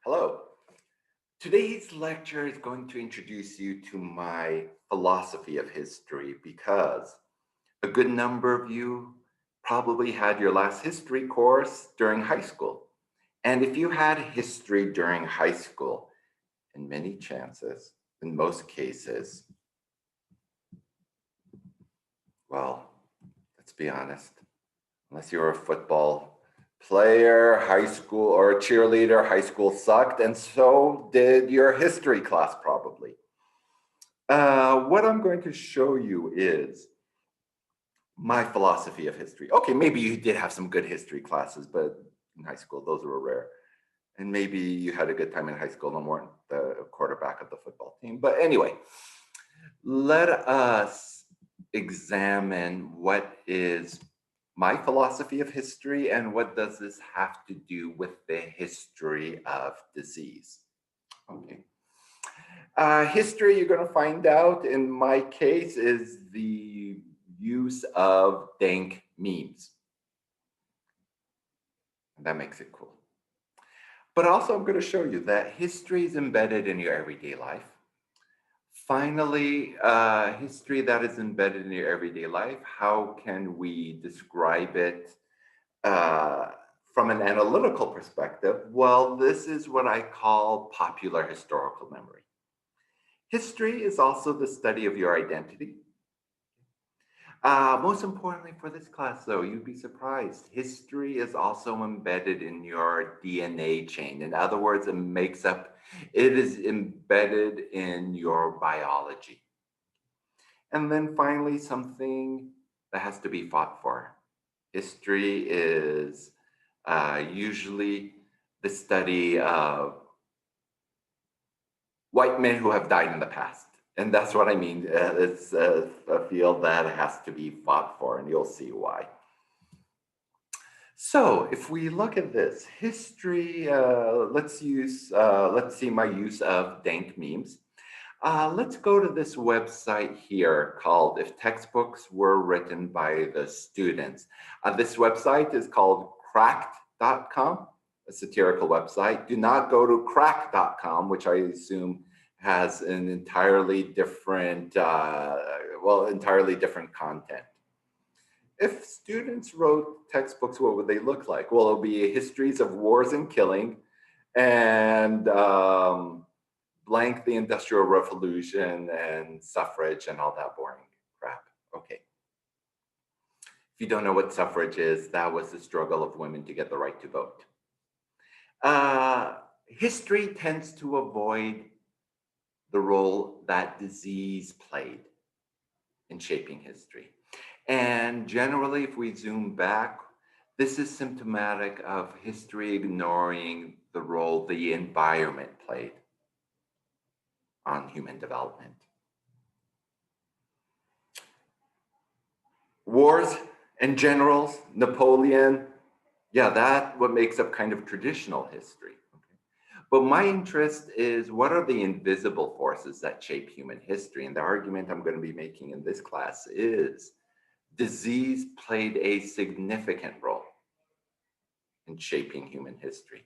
Hello. Today's lecture is going to introduce you to my philosophy of history because a good number of you probably had your last history course during high school. And if you had history during high school, in many chances, in most cases, well, let's be honest, unless you were a football player, high school, or a cheerleader, high school sucked, and so did your history class probably. What I'm going to show you is my philosophy of history. Okay, maybe you did have some good history classes, but in high school, those were rare. And maybe you had a good time in high school and weren't the quarterback of the football team. But anyway, let us examine what is my philosophy of history and what does this have to do with the history of disease. Okay. History, you're going to find out in my case, is the use of dank memes. And that makes it cool. But also, I'm going to show you that history is embedded in your everyday life. Finally, history that is embedded in your everyday life, how can we describe it from an analytical perspective? Well, this is what I call popular historical memory. History is also the study of your identity. Most importantly for this class, though, you'd be surprised. History is also embedded in your DNA chain. In other words, it is embedded in your biology. And then finally, something that has to be fought for. History is usually the study of white men who have died in the past. And that's what I mean. It's a field that has to be fought for, and you'll see why. So if we look at this, history, let's see my use of dank memes. Let's go to this website here called If Textbooks Were Written by the Students. This website is called cracked.com, a satirical website. Do not go to crack.com, which I assume has an entirely different content. If students wrote textbooks, what would they look like? Well, it'll be histories of wars and killing and blank the Industrial Revolution and suffrage and all that boring crap. Okay. If you don't know what suffrage is, that was the struggle of women to get the right to vote. History tends to avoid the role that disease played in shaping history. And generally, if we zoom back, this is symptomatic of history ignoring the role the environment played on human development. Wars and generals, Napoleon, yeah, that's what makes up kind of traditional history. But my interest is what are the invisible forces that shape human history? And the argument I'm going to be making in this class is disease played a significant role in shaping human history.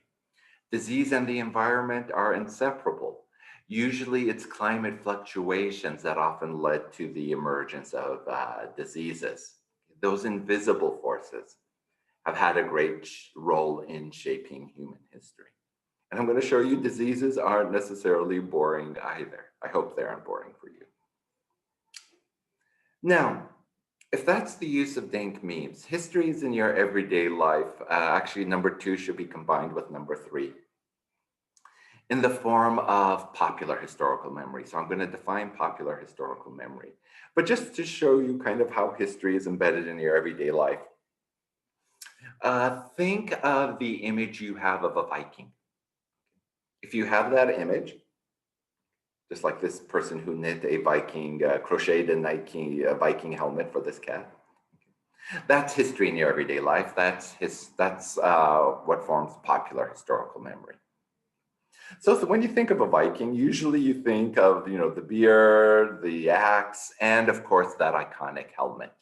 Disease and the environment are inseparable. Usually it's climate fluctuations that often led to the emergence of diseases. Those invisible forces have had a great role in shaping human history. And I'm going to show you diseases aren't necessarily boring either. I hope they aren't boring for you. Now, if that's the use of dank memes, history is in your everyday life. Actually, number 2 should be combined with number 3 in the form of popular historical memory. So I'm going to define popular historical memory. But just to show you kind of how history is embedded in your everyday life, think of the image you have of a Viking. If you have that image, just like this person who knit a Viking, crocheted a Viking helmet for this cat, that's history in your everyday life. That's what forms popular historical memory. So when you think of a Viking, usually you think of the beard, the axe, and of course that iconic helmet.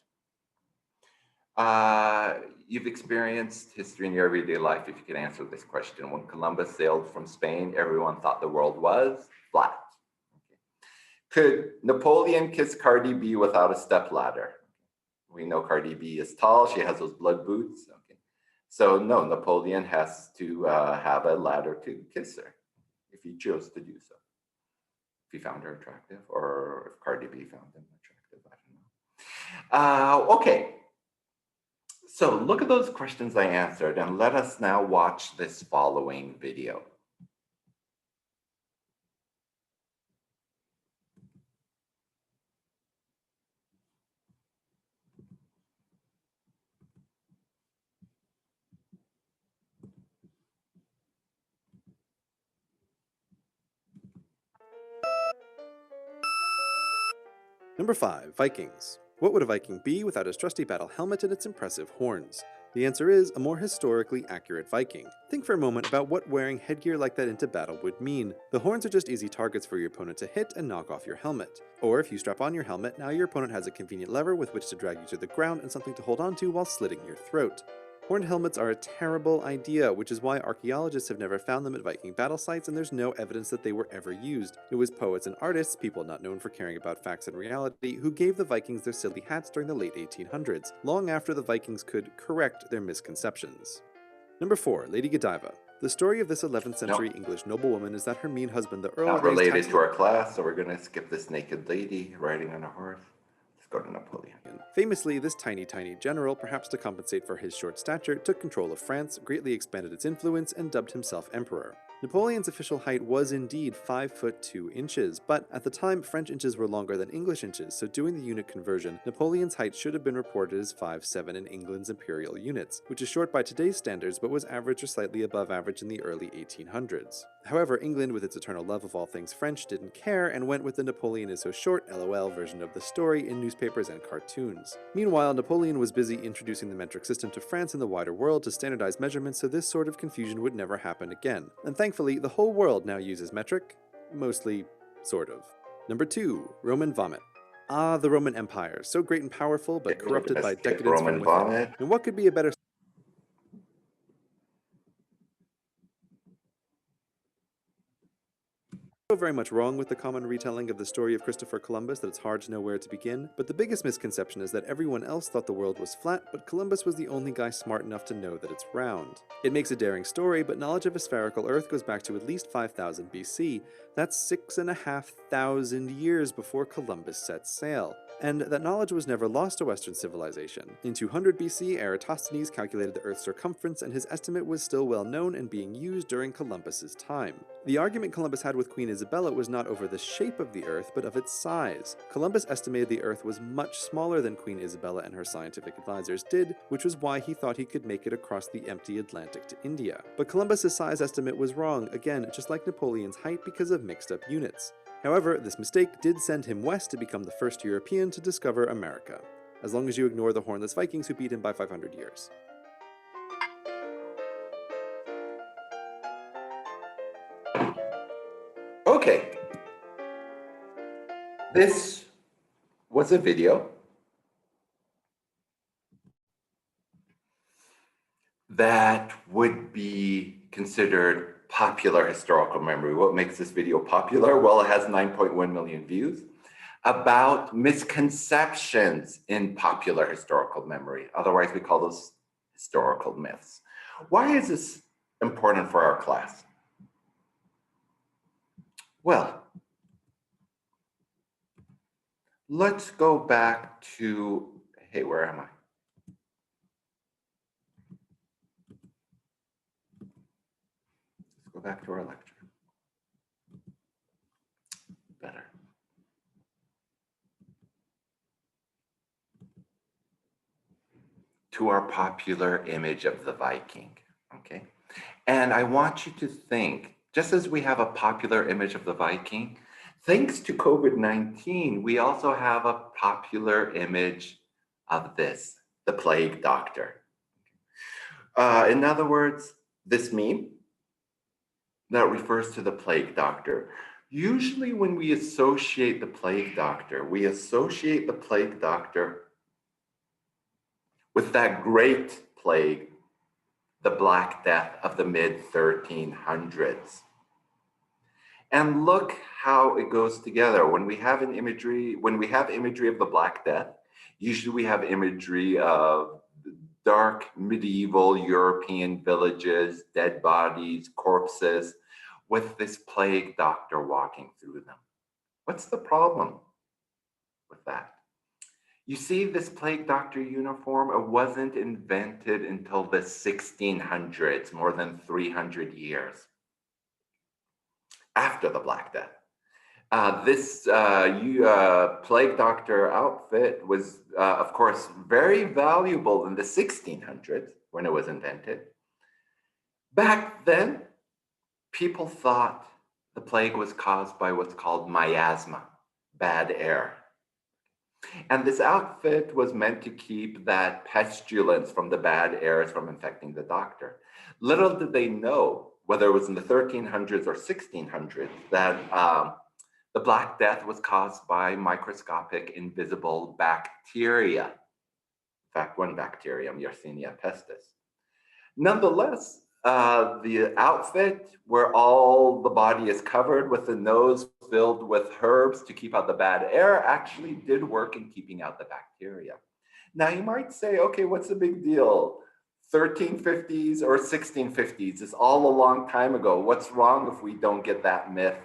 you've experienced history in your everyday life if you can answer this question. When Columbus sailed from Spain, everyone thought the world was flat. Could Napoleon kiss Cardi B without a stepladder? We know Cardi B is tall. She has those blood boots. Okay. So no, Napoleon has to have a ladder to kiss her if he chose to do so. If he found her attractive, or if Cardi B found him attractive, I don't know. Okay. So look at those questions I answered, and let us now watch this following video. Number 5. Vikings. What would a Viking be without his trusty battle helmet and its impressive horns? The answer is a more historically accurate Viking. Think for a moment about what wearing headgear like that into battle would mean. The horns are just easy targets for your opponent to hit and knock off your helmet. Or if you strap on your helmet, now your opponent has a convenient lever with which to drag you to the ground and something to hold onto while slitting your throat. Horned helmets are a terrible idea, which is why archaeologists have never found them at Viking battle sites, and there's no evidence that they were ever used. It was poets and artists, people not known for caring about facts and reality, who gave the Vikings their silly hats during the late 1800s, long after the Vikings could correct their misconceptions. Number 4. Lady Godiva. The story of this 11th century English noblewoman is that her mean husband, the Earl, not related to our class, so we're going to skip this naked lady riding on a horse. Go to Napoleon. Famously, this tiny general, perhaps to compensate for his short stature, took control of France, greatly expanded its influence, and dubbed himself emperor. Napoleon's official height was indeed 5 foot 2 inches, but at the time, French inches were longer than English inches, so doing the unit conversion, Napoleon's height should have been reported as 5'7" in England's imperial units, which is short by today's standards but was average or slightly above average in the early 1800s. However, England, with its eternal love of all things French, didn't care and went with the Napoleon is so short LOL version of the story in newspapers and cartoons. Meanwhile, Napoleon was busy introducing the metric system to France and the wider world to standardize measurements so this sort of confusion would never happen again. And thankfully, the whole world now uses metric. Mostly, sort of. Number 2. Roman vomit. Ah, the Roman Empire, so great and powerful, but corrupted by decadence from within. And what could be a better very much wrong with the common retelling of the story of Christopher Columbus that it's hard to know where to begin, but the biggest misconception is that everyone else thought the world was flat, but Columbus was the only guy smart enough to know that it's round. It makes a daring story, but knowledge of a spherical Earth goes back to at least 5000 BC. That's 6,500 years before Columbus set sail. And that knowledge was never lost to Western civilization. In 200 BC, Eratosthenes calculated the Earth's circumference, and his estimate was still well known and being used during Columbus's time. The argument Columbus had with Queen Isabella was not over the shape of the Earth, but of its size. Columbus estimated the Earth was much smaller than Queen Isabella and her scientific advisors did, which was why he thought he could make it across the empty Atlantic to India. But Columbus's size estimate was wrong, again, just like Napoleon's height because of mixed up units. However, this mistake did send him west to become the first European to discover America, as long as you ignore the hornless Vikings who beat him by 500 years. Okay. This was a video that would be considered popular historical memory. What makes this video popular? Well, it has 9.1 million views about misconceptions in popular historical memory. Otherwise, we call those historical myths. Why is this important for our class? Well, let's go back to, hey, where am I? Let's go back to our lecture. Better. To our popular image of the Viking, okay? And I want you to think, just as we have a popular image of the Viking, thanks to COVID-19, we also have a popular image of this, the plague doctor. In other words, this meme that refers to the plague doctor. Usually when we associate the plague doctor, with that great plague, the Black Death of the mid-1300s. And look how it goes together. When we have imagery of the Black Death, usually we have imagery of dark medieval European villages, dead bodies, corpses, with this plague doctor walking through them. What's the problem with that? You see, this plague doctor uniform, it wasn't invented until the 1600s, more than 300 years after the Black Death. This plague doctor outfit was, of course, very valuable in the 1600s when it was invented. Back then, people thought the plague was caused by what's called miasma, bad air. And this outfit was meant to keep that pestilence from the bad airs from infecting the doctor. Little did they know, whether it was in the 1300s or 1600s, that the Black Death was caused by microscopic invisible bacteria. In fact, one bacterium, Yersinia pestis. Nonetheless, the outfit where all the body is covered with the nose filled with herbs to keep out the bad air actually did work in keeping out the bacteria. Now you might say, okay, what's the big deal? 1350s or 1650s is all a long time ago. What's wrong if we don't get that myth,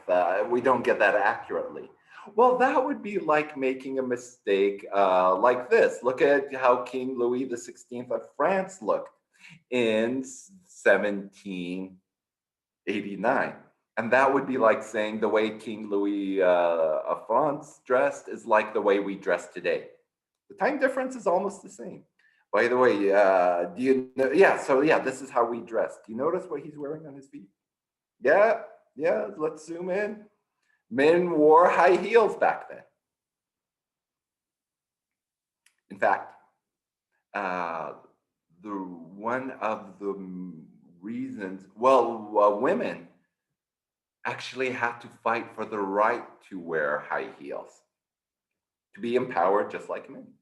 we don't get that accurately? Well, that would be like making a mistake like this. Look at how King Louis XVI of France looked in 1789. And that would be like saying the way King Louis of France dressed is like the way we dress today. The time difference is almost the same. By the way, do you know? Yeah, so yeah, this is how we dress. Do you notice what he's wearing on his feet? Yeah, let's zoom in. Men wore high heels back then. In fact, one of the reasons, women actually had to fight for the right to wear high heels, to be empowered just like men.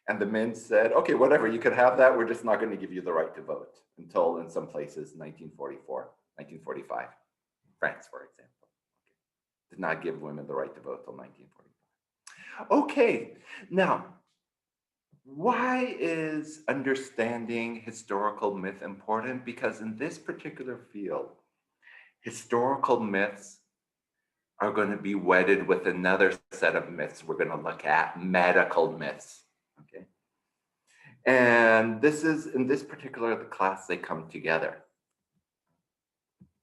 And the men said, okay, whatever, you could have that. We're just not going to give you the right to vote until, in some places, 1944, 1945. France, for example, did not give women the right to vote until 1945. Okay, now, why is understanding historical myth important? Because in this particular field, historical myths are going to be wedded with another set of myths. We're going to look at medical myths. Okay. And this is, in this particular class, they come together.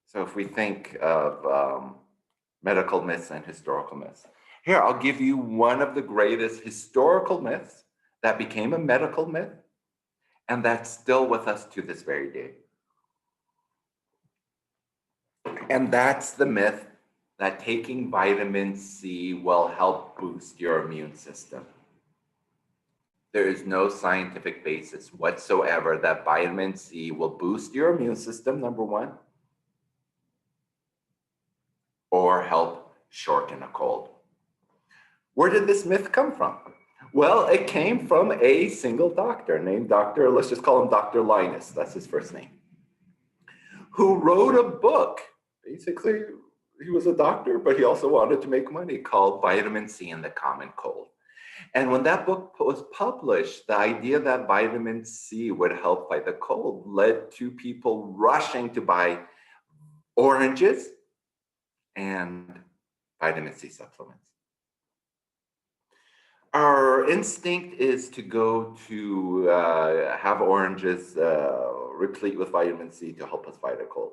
So if we think of medical myths and historical myths, here, I'll give you one of the greatest historical myths that became a medical myth, and that's still with us to this very day. And that's the myth that taking vitamin C will help boost your immune system. There is no scientific basis whatsoever that vitamin C will boost your immune system, number one, or help shorten a cold. Where did this myth come from? Well, it came from a single doctor named Dr., let's just call him Dr. Linus, that's his first name, who wrote a book. Basically, he was a doctor, but he also wanted to make money, called Vitamin C and the Common Cold. And when that book was published, the idea that vitamin C would help fight the cold led to people rushing to buy oranges and vitamin C supplements. Our instinct is to go to have oranges replete with vitamin C to help us fight a cold.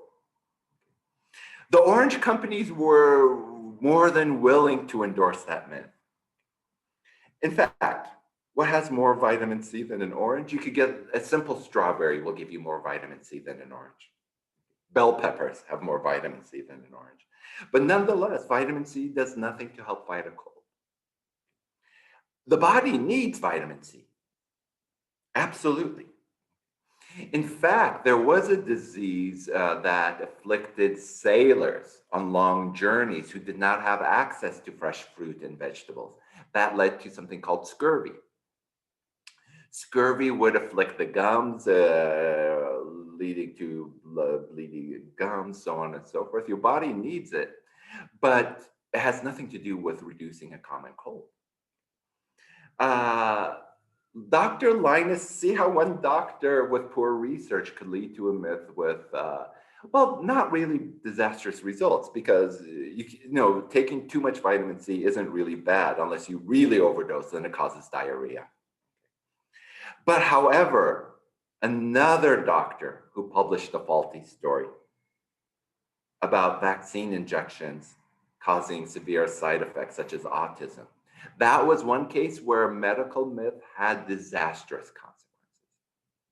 The orange companies were more than willing to endorse that myth. In fact, what has more vitamin C than an orange? You could get a simple strawberry will give you more vitamin C than an orange. Bell peppers have more vitamin C than an orange. But nonetheless, vitamin C does nothing to help fight a cold. The body needs vitamin C. Absolutely. In fact, there was a disease that afflicted sailors on long journeys who did not have access to fresh fruit and vegetables. That led to something called scurvy. Scurvy would afflict the gums, leading to bleeding gums, so on and so forth. Your body needs it, but it has nothing to do with reducing a common cold. Uh, Dr. Linus, see how one doctor with poor research could lead to a myth with, well, not really disastrous results, because you know, taking too much vitamin C isn't really bad unless you really overdose, then it causes diarrhea. But however, another doctor who published a faulty story about vaccine injections causing severe side effects such as autism. That was one case where a medical myth had disastrous consequences,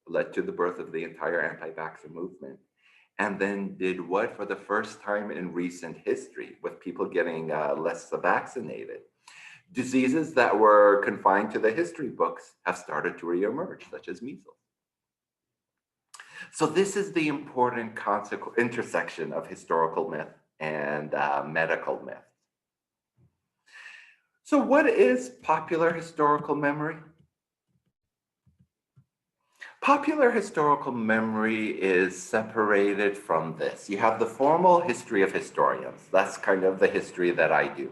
led to the birth of the entire anti-vaxxer movement, and then did what for the first time in recent history with people getting less vaccinated. Diseases that were confined to the history books have started to reemerge, such as measles. So this is the important intersection of historical myth and medical myth. So what is popular historical memory? Popular historical memory is separated from this. You have the formal history of historians. That's kind of the history that I do.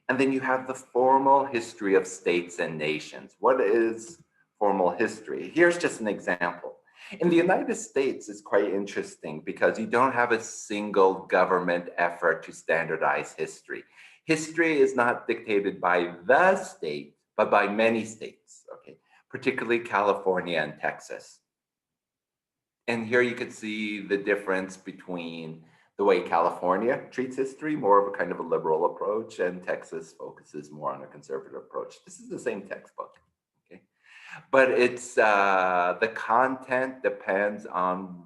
And then you have the formal history of states and nations. What is formal history? Here's just an example. In the United States, it's quite interesting because you don't have a single government effort to standardize history. History is not dictated by the state, but by many states, okay? Particularly California and Texas. And here you can see the difference between the way California treats history, more of a kind of a liberal approach, and Texas focuses more on a conservative approach. This is the same textbook, okay? But it's the content depends on,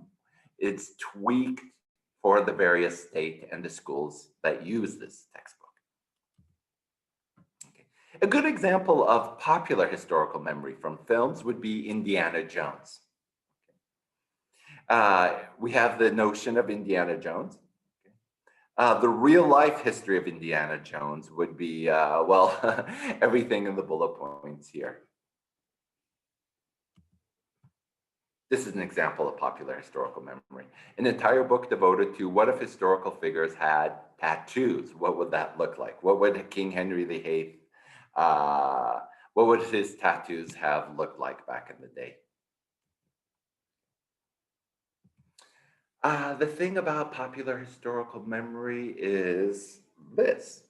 it's tweaked for the various state and the schools that use this textbook. Okay. A good example of popular historical memory from films would be Indiana Jones. We have the notion of Indiana Jones. The real life history of Indiana Jones would be, well, everything in the bullet points here. This is an example of popular historical memory. An entire book devoted to what if historical figures had tattoos? What would that look like? What would King Henry VIII, what would his tattoos have looked like back in the day? The thing about popular historical memory is this.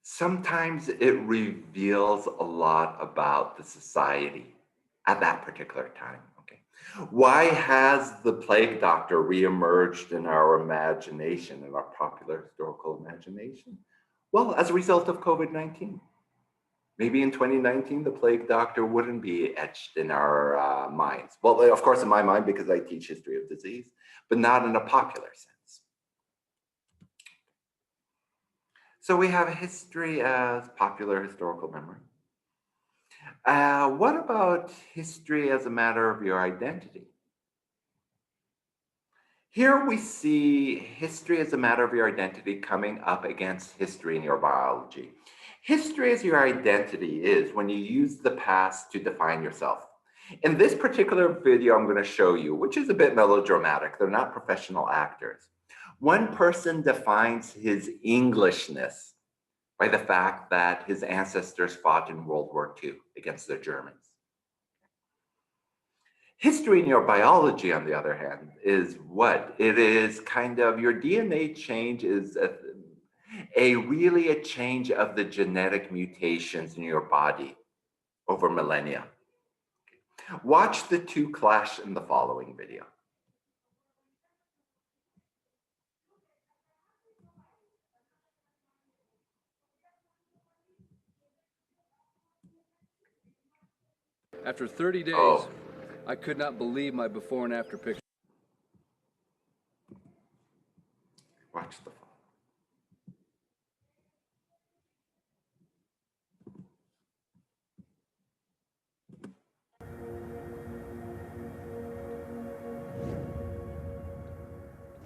Sometimes it reveals a lot about the society at that particular time, okay? Why has the plague doctor reemerged in our imagination, in our popular historical imagination? Well, as a result of COVID-19. Maybe in 2019, the plague doctor wouldn't be etched in our minds. Well, of course, in my mind, because I teach history of disease, but not in a popular sense. So we have history as popular historical memory. What about history as a matter of your identity? Here we see history as a matter of your identity coming up against history in your biology. History as your identity is when you use the past to define yourself. In this particular video I'm going to show you, which is a bit melodramatic, they're not professional actors. One person defines his Englishness by the fact that his ancestors fought in World War II against the Germans. History in your biology, on the other hand, is what? It is kind of, your DNA change is really a change of the genetic mutations in your body over millennia. Watch the two clash in the following video. After 30 days, I could not believe my before and after picture. Watch the follow.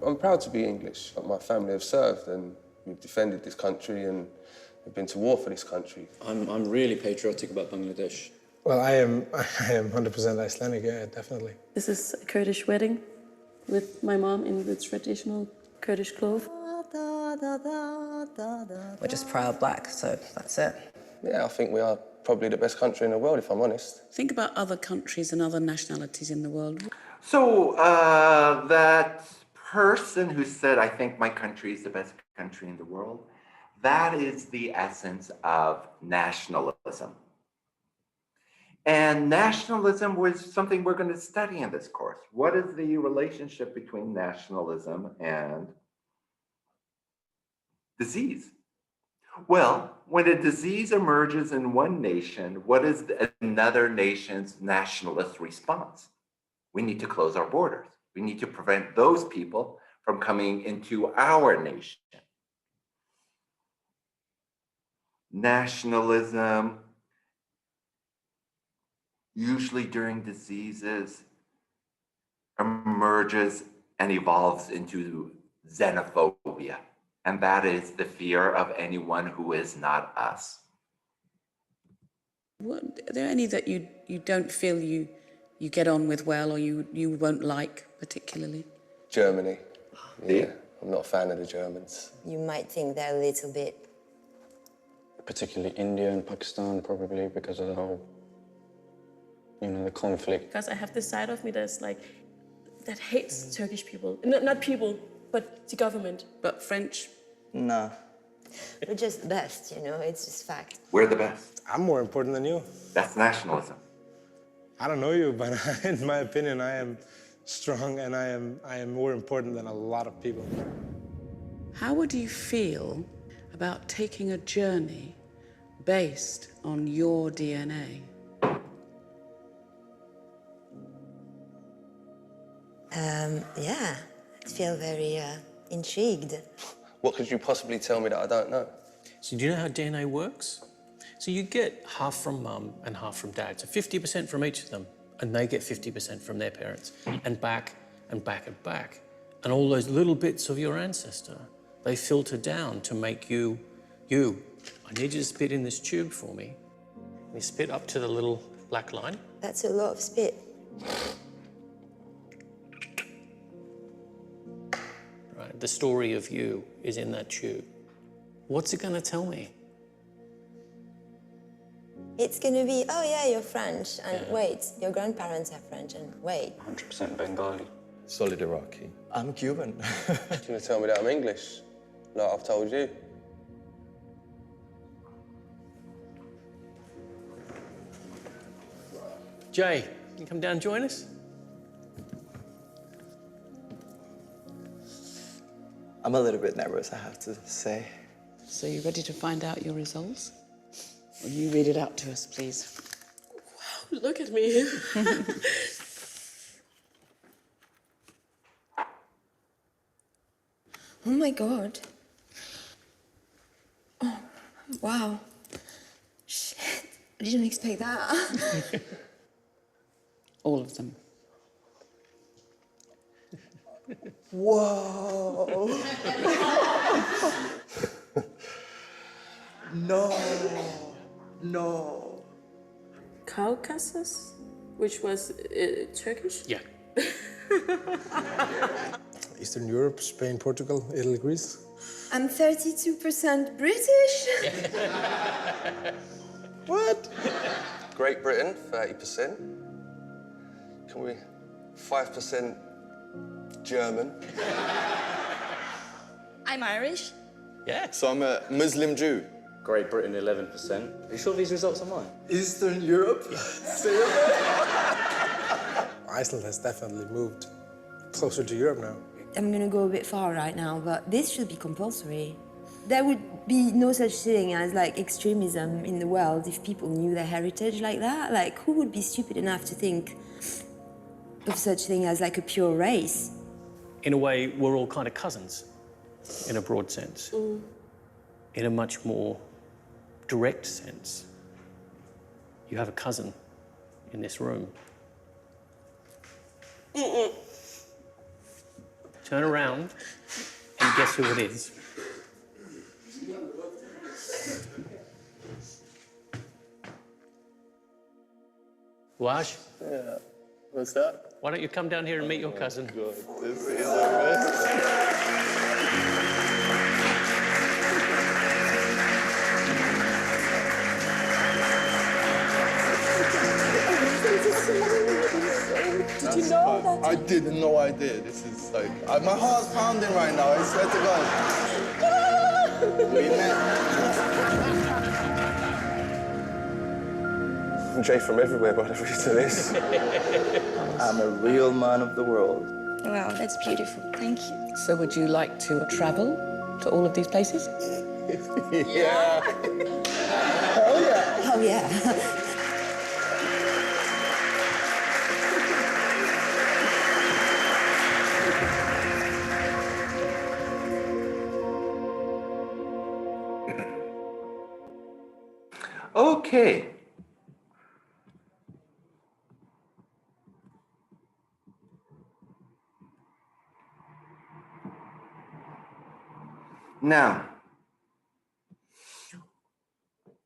I'm proud to be English. My family have served and we've defended this country and We've been to war for this country. I'm really patriotic about Bangladesh. Well, I am 100% Icelandic, yeah, definitely. This is a Kurdish wedding with my mom in the traditional Kurdish clothes. We're just proud black, so that's it. Yeah, I think we are probably the best country in the world, if I'm honest. Think about other countries and other nationalities in the world. So that person who said, I think my country is the best country in the world, that is the essence of nationalism. And nationalism was something we're going to study in this course. What is the relationship between nationalism and disease? Well, when a disease emerges in one nation, what is another nation's nationalist response? We need to close our borders. We need to prevent those people from coming into our nation. Nationalism, usually during diseases, emerges and evolves into xenophobia. And that is the fear of anyone who is not us. Are there any that you don't feel you get on with well, or you won't like particularly? Germany. Yeah, I'm not a fan of the Germans. You might think they're a little bit... Particularly India and Pakistan, probably, because of the whole, the conflict. Because I have this side of me that's like, that hates Turkish people. Not people, but the government. But French? No. We're just the best, it's just fact. We're the best. I'm more important than you. That's nationalism. I don't know you, but in my opinion, I am strong and I am more important than a lot of people. How would you feel about taking a journey based on your DNA? Yeah, I feel very intrigued. What could you possibly tell me that I don't know? So do you know how DNA works? So you get half from mum and half from dad, so 50% from each of them, and they get 50% from their parents, and back and back and back. And all those little bits of your ancestor, they filter down to make you, you. I need you to spit in this tube for me. You spit up to the little black line. That's a lot of spit. Right, the story of you is in that tube. What's it gonna tell me? It's gonna be, oh yeah, you're French, and wait, your grandparents are French, and wait. 100% Bengali. Solid Iraqi. I'm Cuban. You're gonna tell me that I'm English, like I've told you. Jay, can you come down and join us? I'm a little bit nervous, I have to say. So you ready to find out your results? Will you read it out to us, please? Wow, look at me. Oh my God. Oh, wow. Shit, I didn't expect that. All of them. Whoa! No. Caucasus, which was Turkish? Yeah. Eastern Europe, Spain, Portugal, Italy, Greece. I'm 32% British. What? Great Britain, 30%. Can we 5% German? I'm Irish. Yeah. So I'm a Muslim Jew. Great Britain, 11%. Are you sure these results are mine? Eastern Europe? Iceland has definitely moved closer to Europe now. I'm gonna go a bit far right now, but this should be compulsory. There would be no such thing as extremism in the world if people knew their heritage like that. Who would be stupid enough to think of such thing as a pure race? In a way, we're all kind of cousins, in a broad sense. In a much more direct sense, you have a cousin in this room. Turn around and guess who it is. Wash, Yeah. What's that? why don't you come down here and meet your cousin? God, this is a mess. Did you know that? I didn't know I did. This is like, my heart's pounding right now, I swear to God. We met. Jay from everywhere by the reason is. I'm a real man of the world. Wow, that's beautiful. Thank you. So would you like to travel to all of these places? Yeah. Oh, yeah. Okay. Now,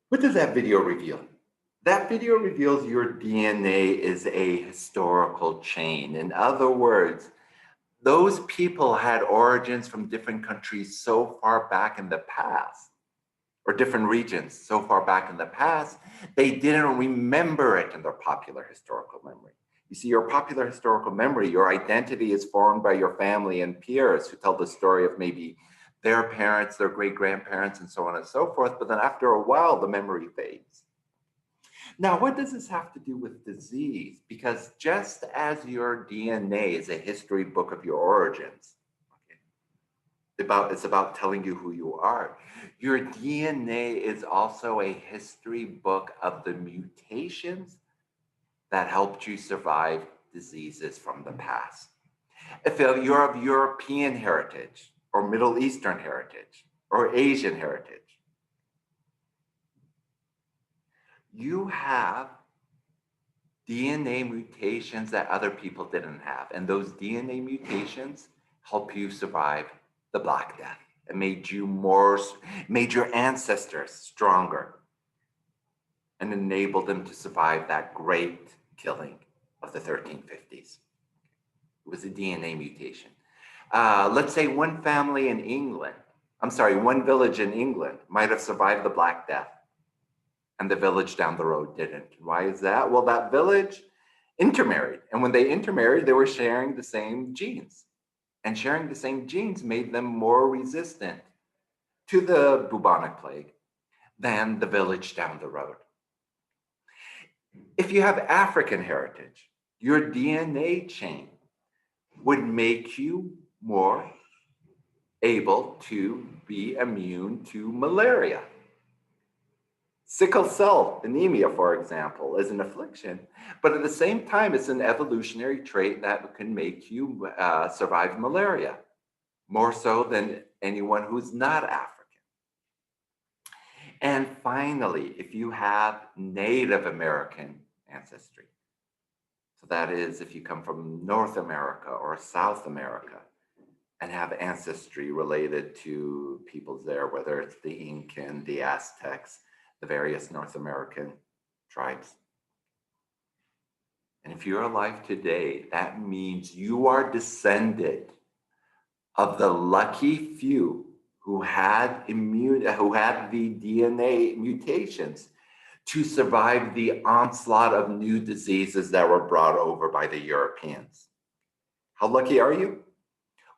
what does that video reveal? That video reveals your DNA is a historical chain. In other words, those people had origins from different countries so far back in the past, or different regions so far back in the past, they didn't remember it in their popular historical memory. You see, your popular historical memory, your identity is formed by your family and peers who tell the story of maybe their parents, their great-grandparents, and so on and so forth. But then after a while, the memory fades. Now, what does this have to do with disease? Because just as your DNA is a history book of your origins, it's about telling you who you are, your DNA is also a history book of the mutations that helped you survive diseases from the past. If you're of European heritage, or Middle Eastern heritage, or Asian heritage, you have DNA mutations that other people didn't have. And those DNA mutations help you survive the Black Death. It made your ancestors stronger and enabled them to survive that great killing of the 1350s. It was a DNA mutation. Let's say one village in England might have survived the Black Death, and the village down the road didn't. Why is that? Well, that village intermarried. And when they intermarried, they were sharing the same genes. And sharing the same genes made them more resistant to the bubonic plague than the village down the road. If you have African heritage, your DNA chain would make you more able to be immune to malaria. Sickle cell anemia, for example, is an affliction, but at the same time, it's an evolutionary trait that can make you survive malaria, more so than anyone who's not African. And finally, if you have Native American ancestry, so that is if you come from North America or South America and have ancestry related to peoples there, whether it's the Incan, the Aztecs, the various North American tribes. And if you're alive today, that means you are descended of the lucky few who had the DNA mutations to survive the onslaught of new diseases that were brought over by the Europeans. How lucky are you?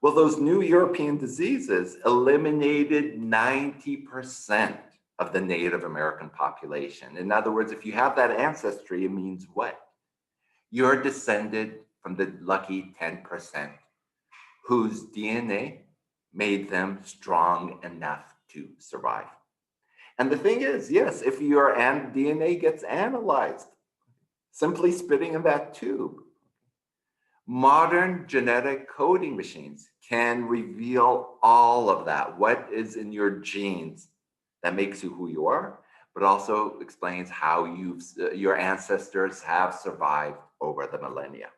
Well, those new European diseases eliminated 90% of the Native American population. In other words, if you have that ancestry, it means what? You're descended from the lucky 10% whose DNA made them strong enough to survive. And the thing is, yes, if your DNA gets analyzed, simply spitting in that tube, modern genetic coding machines can reveal all of that, what is in your genes that makes you who you are, but also explains how your ancestors have survived over the millennia.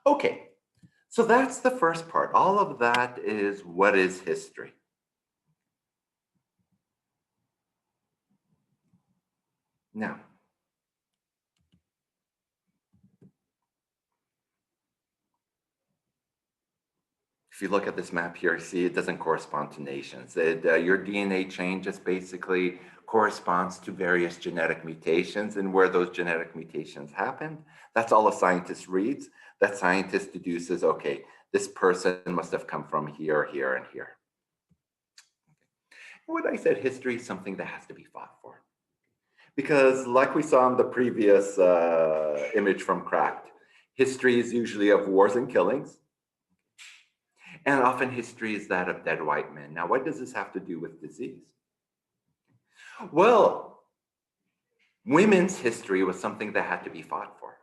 Okay, so that's the first part. All of that is what is history. Now, If you look at this map here, see it doesn't correspond to nations. Your DNA chain just basically corresponds to various genetic mutations, and where those genetic mutations happen, that's all a scientist reads. That scientist deduces, okay, this person must have come from here, here, and here. What I said, history is something that has to be fought for. Because like we saw in the previous image from Cracked, history is usually of wars and killings. And often history is that of dead white men. Now, what does this have to do with disease? Well, women's history was something that had to be fought for.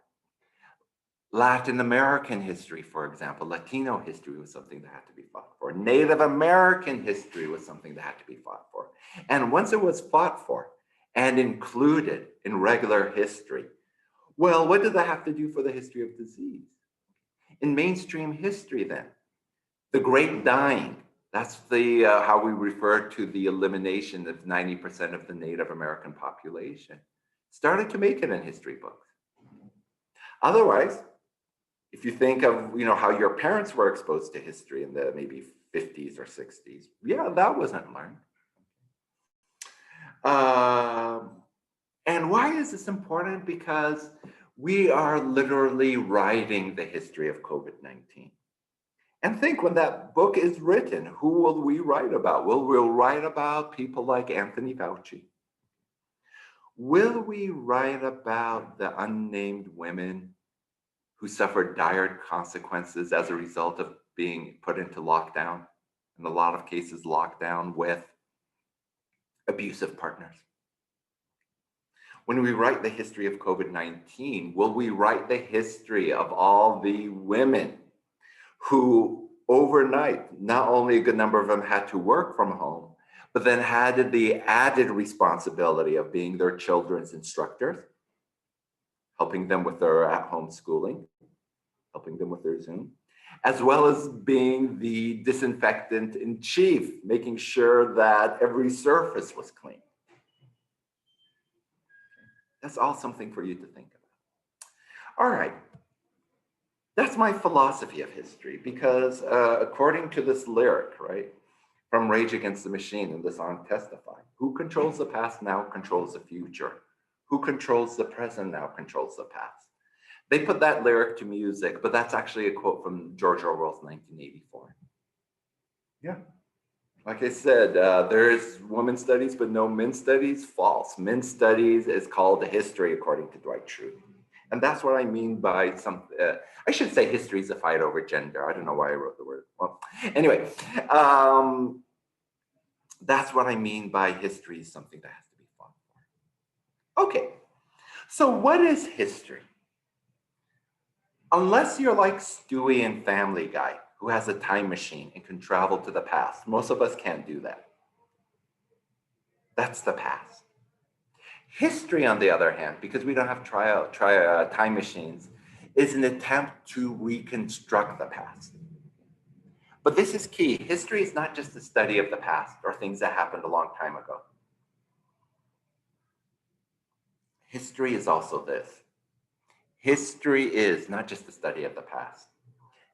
Latin American history, for example, Latino history was something that had to be fought for. Native American history was something that had to be fought for. And once it was fought for and included in regular history, well, what did that have to do for the history of disease? In mainstream history then, the Great Dying, that's the how we refer to the elimination of 90% of the Native American population, started to make it in history books. Otherwise, if you think of how your parents were exposed to history in the maybe 50s or 60s, yeah, that wasn't learned. And why is this important? Because we are literally writing the history of COVID-19. And think, when that book is written, who will we write about? We'll write about people like Anthony Fauci. Will we write about the unnamed women who suffered dire consequences as a result of being put into lockdown, in a lot of cases lockdown with abusive partners? When we write the history of COVID-19, will we write the history of all the women who overnight, not only a good number of them had to work from home, but then had the added responsibility of being their children's instructors, helping them with their at-home schooling, helping them with their Zoom, as well as being the disinfectant in chief, making sure that every surface was clean. That's all something for you to think about. All right. That's my philosophy of history, because according to this lyric, right, from Rage Against the Machine in the song Testify, who controls the past now controls the future. Who controls the present now controls the past. They put that lyric to music, but that's actually a quote from George Orwell's 1984. Yeah. Like I said, there is women's studies, but no men's studies. False. Men's studies is called history, according to Dwight Schrute. And that's what I mean by I should say history is a fight over gender. I don't know why I wrote the word. Well, anyway, that's what I mean by history is something that has to be fought for. Okay, so what is history? Unless you're like Stewie in Family Guy, who has a time machine and can travel to the past, most of us can't do that. That's the past. History, on the other hand, because we don't have time machines, is an attempt to reconstruct the past. But this is key. History is not just the study of the past or things that happened a long time ago. History is also this. History is not just the study of the past.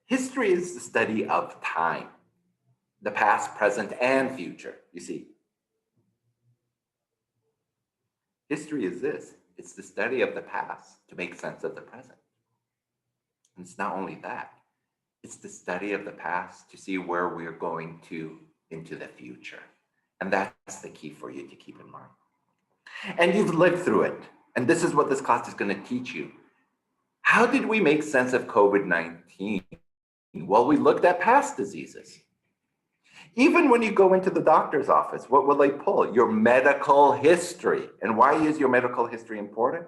History is the study of time, the past, present, and future, you see. History is this. It's the study of the past to make sense of the present. And it's not only that. It's the study of the past to see where we're going to into the future. And that's the key for you to keep in mind. And you've lived through it. And this is what this class is going to teach you. How did we make sense of COVID-19? Well, we looked at past diseases. Even when you go into the doctor's office, what will they pull? Your medical history. And why is your medical history important?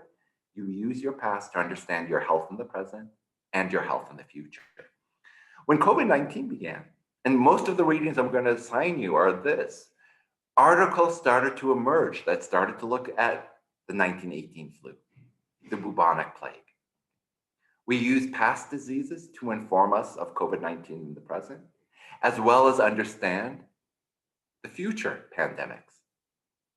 You use your past to understand your health in the present and your health in the future. When COVID-19 began, and most of the readings I'm going to assign you are this, articles started to emerge that started to look at the 1918 flu, the bubonic plague. We use past diseases to inform us of COVID-19 in the present, as well as understand the future pandemics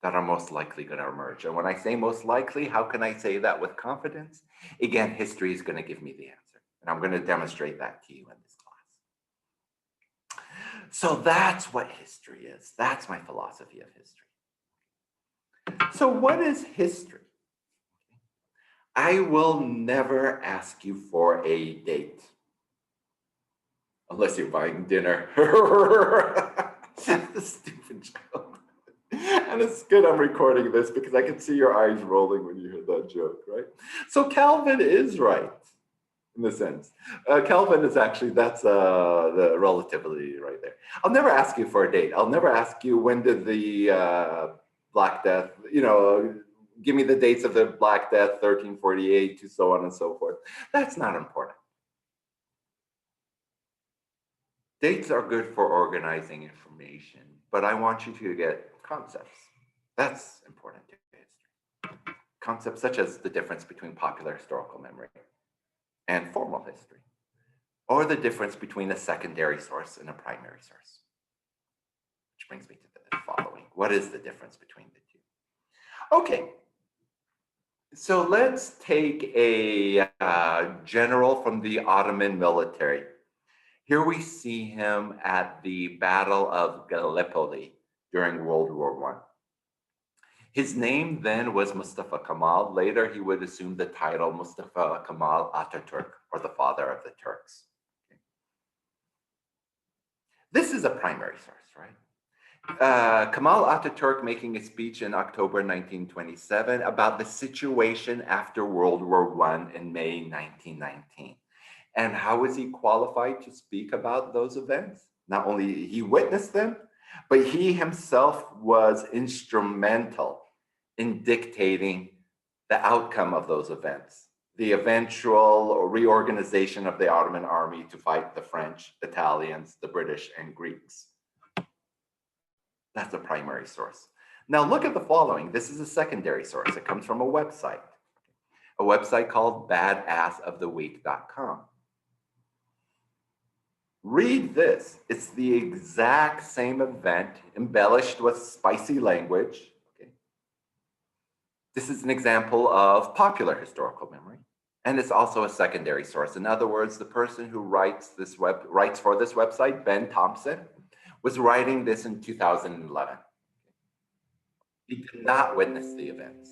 that are most likely going to emerge. And when I say most likely, how can I say that with confidence? Again, history is going to give me the answer. And I'm going to demonstrate that to you in this class. So that's what history is. That's my philosophy of history. So what is history? I will never ask you for a date. Unless you're buying dinner. Stupid joke. And it's good I'm recording this because I can see your eyes rolling when you hear that joke, right? So Calvin is right in a sense. Calvin is actually, that's the relativity right there. I'll never ask you for a date. I'll never ask you when did the Black Death, give me the dates of the Black Death, 1348 to so on and so forth. That's not important. Dates are good for organizing information, but I want you to get concepts. That's important to history. Concepts such as the difference between popular historical memory and formal history, or the difference between a secondary source and a primary source. Which brings me to the following. What is the difference between the two? Okay, so let's take a general from the Ottoman military. Here we see him at the Battle of Gallipoli during World War I. His name then was Mustafa Kemal. Later, he would assume the title Mustafa Kemal Ataturk, or the father of the Turks. Okay. This is a primary source, right? Kemal Ataturk making a speech in October 1927 about the situation after World War I in May 1919. And how was he qualified to speak about those events? Not only he witnessed them, but he himself was instrumental in dictating the outcome of those events, the eventual reorganization of the Ottoman army to fight the French, Italians, the British, and Greeks. That's a primary source. Now look at the following. This is a secondary source. It comes from a website called badassoftheweek.com. Read this. It's the exact same event embellished with spicy language. Okay. This is an example of popular historical memory, and it's also a secondary source. In other words, the person who writes for this website, Ben Thompson, was writing this in 2011. He did not witness the events.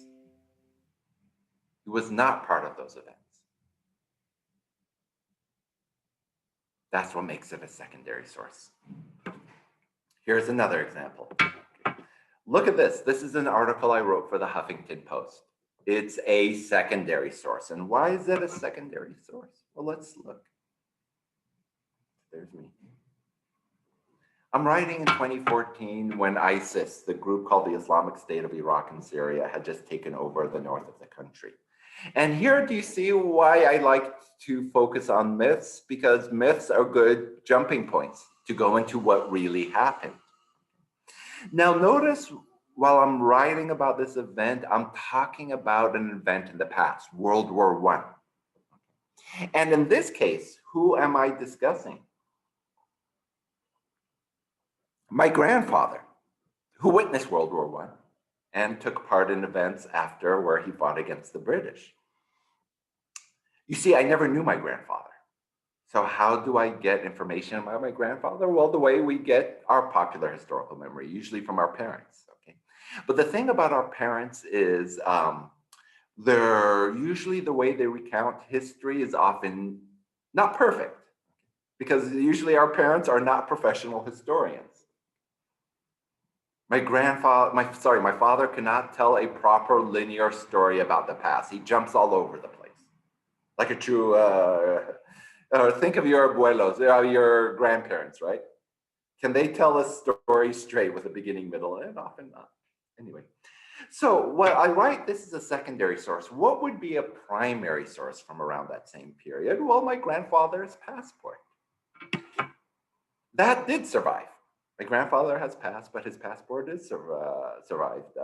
He was not part of those events. That's what makes it a secondary source. Here's another example. Look at this. This is an article I wrote for the Huffington Post. It's a secondary source. And why is it a secondary source? Well, let's look. There's me. I'm writing in 2014 when ISIS, the group called the Islamic State of Iraq and Syria, had just taken over the north of the country. And here, do you see why I like to focus on myths? Because myths are good jumping points to go into what really happened. Now, notice while I'm writing about this event, I'm talking about an event in the past, World War I. And in this case, who am I discussing? My grandfather, who witnessed World War I and took part in events after where he fought against the British. You see, I never knew my grandfather. So how do I get information about my grandfather? Well, the way we get our popular historical memory, usually from our parents, okay? But the thing about our parents is they're usually the way they recount history is often not perfect, because usually our parents are not professional historians. My father cannot tell a proper linear story about the past. He jumps all over the place. Like a true, think of your abuelos, your grandparents, right? Can they tell a story straight with a beginning, middle, and often not? Anyway, so what I write, this is a secondary source. What would be a primary source from around that same period? Well, my grandfather's passport. That did survive. My grandfather has passed, but his passport is survived.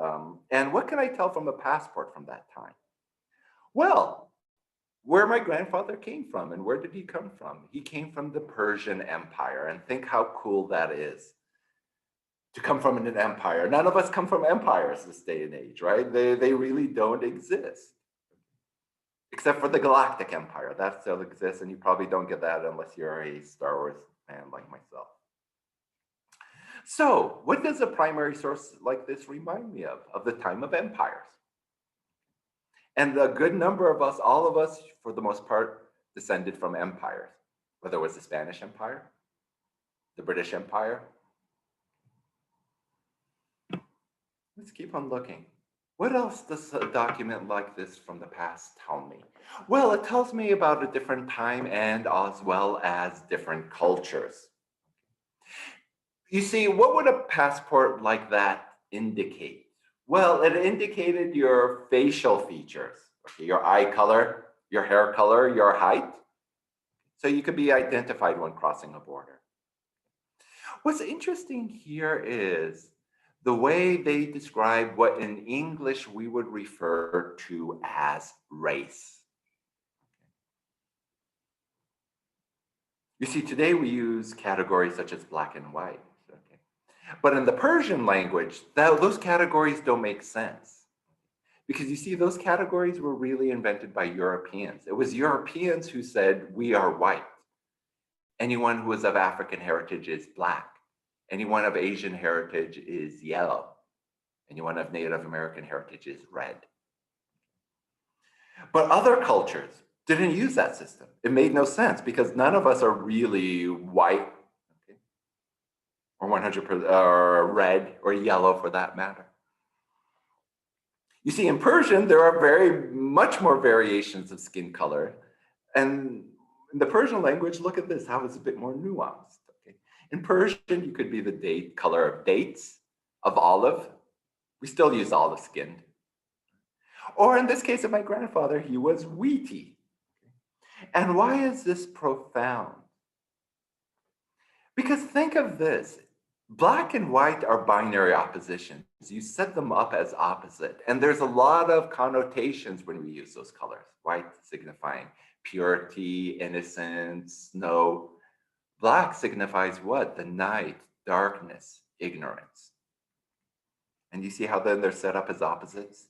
And what can I tell from a passport from that time? Well, where my grandfather came from, and where did he come from? He came from the Persian Empire, and think how cool that is to come from an empire. None of us come from empires this day and age, right? They really don't exist. Except for the Galactic Empire, that still exists, and you probably don't get that unless you're a Star Wars fan like myself. So what does a primary source like this remind me of? Of the time of empires. And a good number of us, all of us, for the most part, descended from empires, whether it was the Spanish Empire, the British Empire. Let's keep on looking. What else does a document like this from the past tell me? Well, it tells me about a different time and as well as different cultures. You see, what would a passport like that indicate? Well, it indicated your facial features, okay, your eye color, your hair color, your height. So you could be identified when crossing a border. What's interesting here is the way they describe what in English we would refer to as race. You see, today we use categories such as black and white. Okay? But in the Persian language, those categories don't make sense. Because you see, those categories were really invented by Europeans. It was Europeans who said, we are white. Anyone who is of African heritage is black. Anyone of Asian heritage is yellow. Anyone of Native American heritage is red. But other cultures didn't use that system. It made no sense because none of us are really white, okay? Or 100% or red or yellow for that matter. You see, in Persian, there are much more variations of skin color. And in the Persian language, look at this, how it's a bit more nuanced. Okay? In Persian, you could be the color of dates, of olive. We still use olive skinned. Or in this case of my grandfather, he was wheaty. And why is this profound? Because think of this. Black and white are binary oppositions. You set them up as opposite. And there's a lot of connotations when we use those colors. White signifying purity, innocence, snow. Black signifies what? The night, darkness, ignorance. And you see how then they're set up as opposites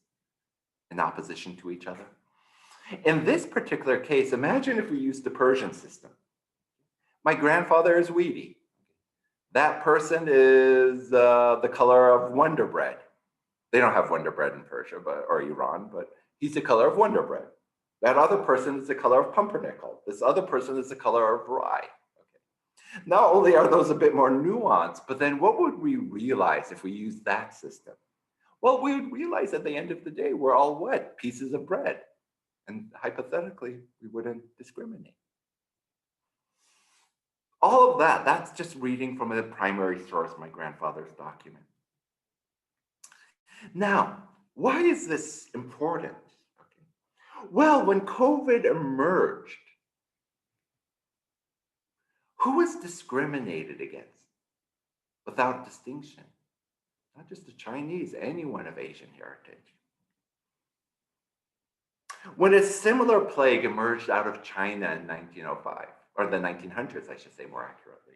in opposition to each other? In this particular case, imagine if we used the Persian system. My grandfather is wheaty. That person is the color of Wonder Bread. They don't have Wonder Bread in Persia or Iran, but he's the color of Wonder Bread. That other person is the color of pumpernickel. This other person is the color of rye. Okay. Not only are those a bit more nuanced, but then what would we realize if we used that system? Well, we would realize at the end of the day, we're all what? Pieces of bread. And hypothetically, we wouldn't discriminate. All of that, that's just reading from a primary source, my grandfather's document. Now, why is this important? Okay. Well, when COVID emerged, who was discriminated against without distinction? Not just the Chinese, anyone of Asian heritage. When a similar plague emerged out of China in 1905, or the 1900s, I should say more accurately,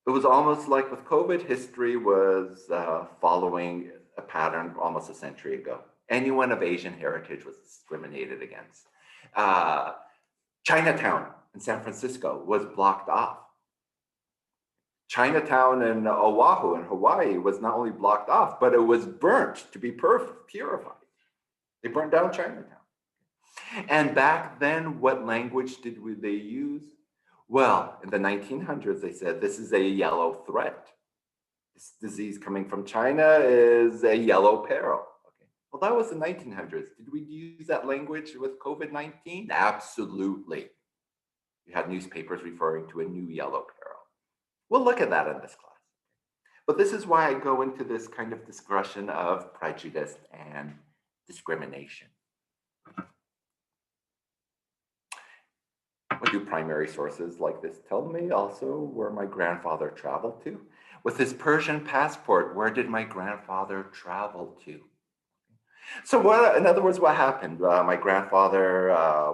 it was almost like with COVID, history was following a pattern almost a century ago. Anyone of Asian heritage was discriminated against. Chinatown in San Francisco was blocked off. Chinatown in Oahu in Hawaii was not only blocked off, but it was burnt to be purified. They burnt down Chinatown. And back then, what language did they use? Well, in the 1900s, they said, this is a yellow threat. This disease coming from China is a yellow peril. Okay. Well, that was the 1900s. Did we use that language with COVID-19? Absolutely. You had newspapers referring to a new yellow peril. We'll look at that in this class. But this is why I go into this kind of discussion of prejudice and discrimination. What do primary sources like this tell me? Also, where my grandfather traveled to. With his Persian passport, where did my grandfather travel to? So in other words, what happened? My grandfather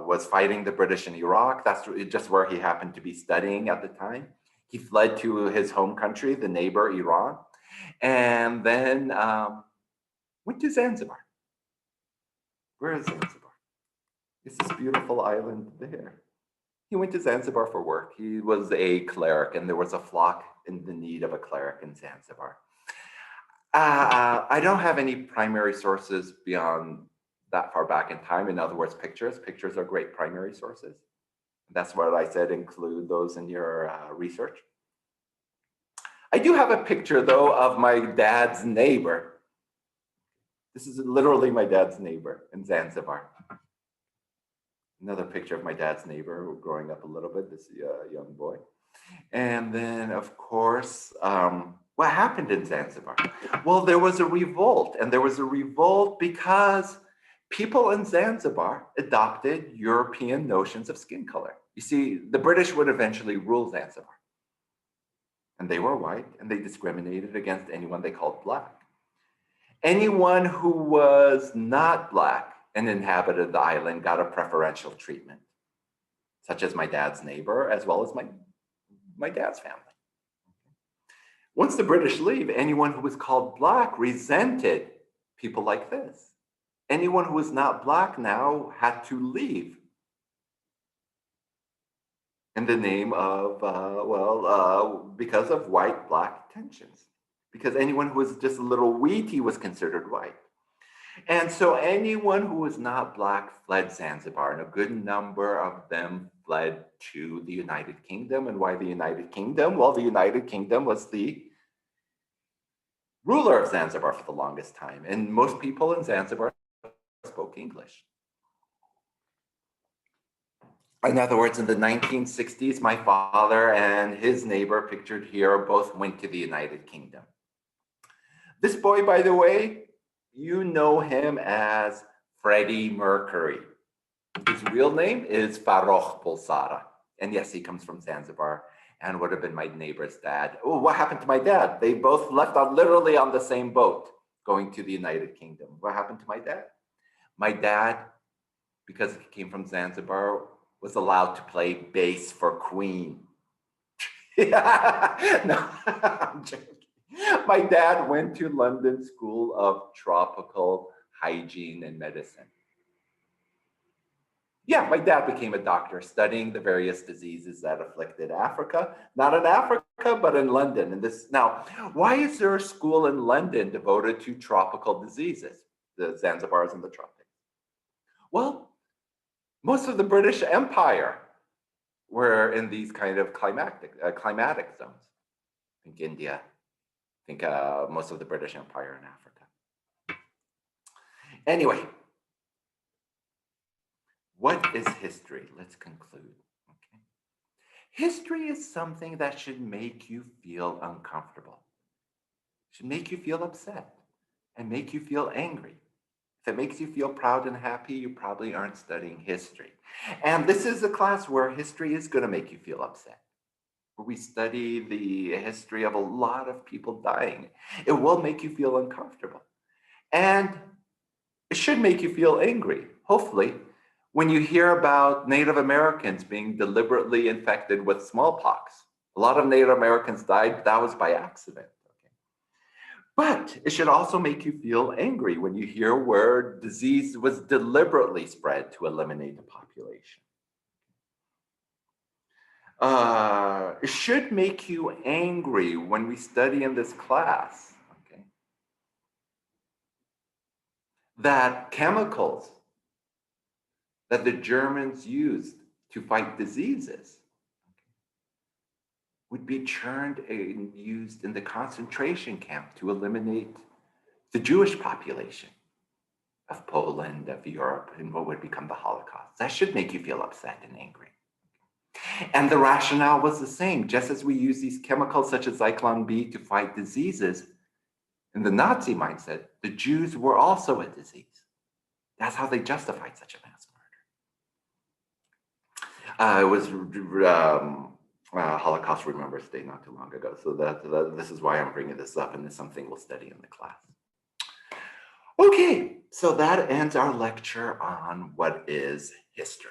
was fighting the British in Iraq. That's just where he happened to be studying at the time. He fled to his home country, the neighbor, Iran, and then went to Zanzibar. Where is Zanzibar? It's this beautiful island there. He went to Zanzibar for work. He was a cleric, and there was a flock in the need of a cleric in Zanzibar. I don't have any primary sources beyond that far back in time. In other words, pictures. Pictures are great primary sources. That's what I said, include those in your research. I do have a picture, though, of my dad's neighbor. This is literally my dad's neighbor in Zanzibar. Another picture of my dad's neighbor growing up a little bit, this young boy. And then, of course, what happened in Zanzibar? Well, there was a revolt, and there was a revolt because people in Zanzibar adopted European notions of skin color. You see, the British would eventually rule Zanzibar. And they were white, and they discriminated against anyone they called black. Anyone who was not black and inhabited the island got a preferential treatment, such as my dad's neighbor, as well as my dad's family. Once the British leave, anyone who was called black resented people like this. Anyone who was not black now had to leave in the name of, because of white-black tensions. Because anyone who was just a little wheaty was considered white. And so anyone who was not black fled Zanzibar, and a good number of them fled to the United Kingdom. And why the United Kingdom? Well, the United Kingdom was the ruler of Zanzibar for the longest time. And most people in Zanzibar spoke English. In other words, in the 1960s, my father and his neighbor, pictured here, both went to the United Kingdom. This boy, by the way, you know him as Freddie Mercury. His real name is Farrokh Bulsara. And yes, he comes from Zanzibar and would have been my neighbor's dad. Oh, what happened to my dad? They both left out literally on the same boat going to the United Kingdom. What happened to my dad? My dad, because he came from Zanzibar, was allowed to play bass for Queen. No, I'm joking. My dad went to London School of Tropical Hygiene and Medicine. Yeah, my dad became a doctor studying the various diseases that afflicted Africa, not in Africa, but in London. And this, now, why is there a school in London devoted to tropical diseases? The Zanzibar is in the tropics. Well, most of the British Empire were in these kind of climatic zones. I think India, I think most of the British Empire in Africa. Anyway, what is history? Let's conclude. Okay. History is something that should make you feel uncomfortable, should make you feel upset, and make you feel angry. If it makes you feel proud and happy, you probably aren't studying history. And this is a class where history is going to make you feel upset, where we study the history of a lot of people dying. It will make you feel uncomfortable. And it should make you feel angry, hopefully, when you hear about Native Americans being deliberately infected with smallpox. A lot of Native Americans died, but that was by accident. But it should also make you feel angry when you hear where disease was deliberately spread to eliminate the population. It should make you angry when we study in this class, okay, that chemicals that the Germans used to fight diseases would be churned and used in the concentration camp to eliminate the Jewish population of Poland, of Europe, and what would become the Holocaust. That should make you feel upset and angry. And the rationale was the same. Just as we use these chemicals such as Zyklon B to fight diseases, in the Nazi mindset, the Jews were also a disease. That's how they justified such a mass murder. It was Holocaust Remembrance Day not too long ago. So this is why I'm bringing this up, and it's something we'll study in the class. Okay, so that ends our lecture on what is history.